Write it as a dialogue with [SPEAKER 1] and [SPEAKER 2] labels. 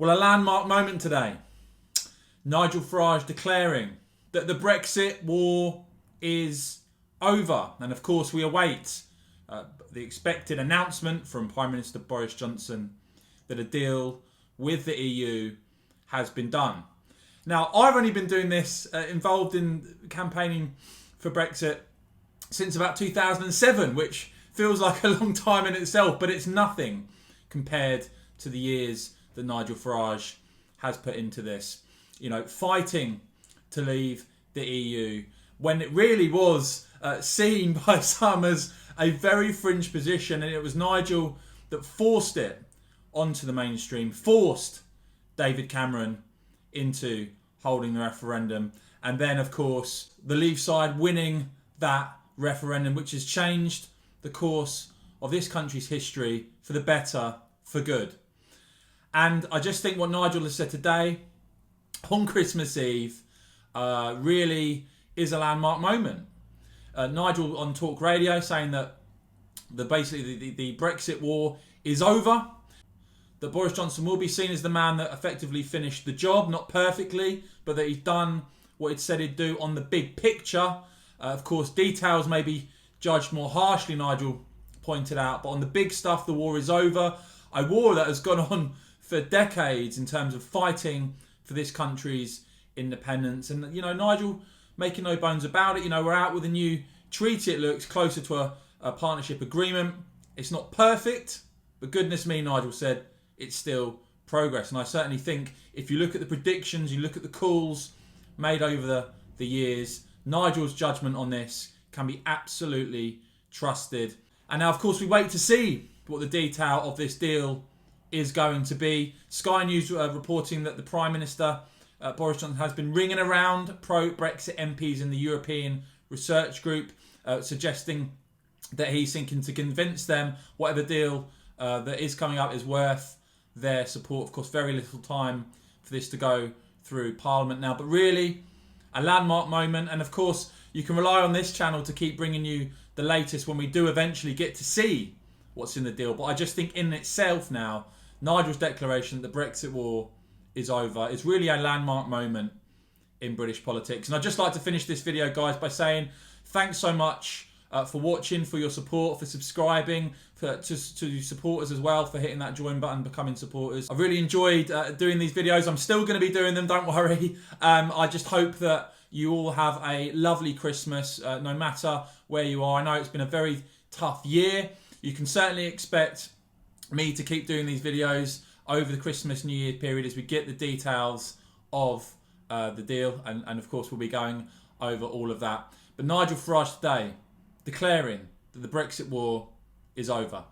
[SPEAKER 1] Well, a landmark moment today. Nigel Farage declaring that the Brexit war is over. And of course, we await the expected announcement from Prime Minister Boris Johnson that a deal with the EU has been done. Now, I've only been doing this, involved in campaigning for Brexit since about 2007, which feels like a long time in itself, but it's nothing compared to the years that Nigel Farage has put into this. You know, fighting to leave the EU when it really was seen by some as a very fringe position, and it was Nigel that forced it onto the mainstream, forced David Cameron into holding the referendum, and then of course the Leave side winning that referendum, which has changed the course of this country's history for the better, for good. And I just think what Nigel has said today on Christmas Eve really is a landmark moment. Nigel on Talk Radio saying that the Brexit war is over, that Boris Johnson will be seen as the man that effectively finished the job, not perfectly, but that he's done what he'd said he'd do on the big picture. Of course, details may be judged more harshly, Nigel pointed out, but on the big stuff, the war is over. A war that has gone on for decades in terms of fighting for this country's independence. And, you know, Nigel making no bones about it. You know, we're out with a new treaty. It looks closer to a partnership agreement. It's not perfect, but goodness me, Nigel said, it's still progress. And I certainly think if you look at the predictions, you look at the calls made over the years, Nigel's judgment on this can be absolutely trusted. And now, of course, we wait to see what the detail of this deal is going to be. Sky News reporting that the Prime Minister, Boris Johnson, has been ringing around pro-Brexit MPs in the European Research Group, suggesting that he's thinking to convince them whatever deal that is coming up is worth their support. Of course, very little time for this to go through Parliament now, but really a landmark moment. And of course, you can rely on this channel to keep bringing you the latest when we do eventually get to see what's in the deal. But I just think in itself now, Nigel's declaration that the Brexit war is over is really a landmark moment in British politics. And I'd just like to finish this video, guys, by saying thanks so much for watching, for your support, for subscribing, to supporters as well, for hitting that join button, becoming supporters. I've really enjoyed doing these videos. I'm still going to be doing them, don't worry. I just hope that you all have a lovely Christmas, no matter where you are. I know it's been a very tough year. You can certainly expect me to keep doing these videos over the Christmas New Year period as we get the details of the deal, and of course we'll be going over all of that. But Nigel Farage today declaring that the Brexit war is over.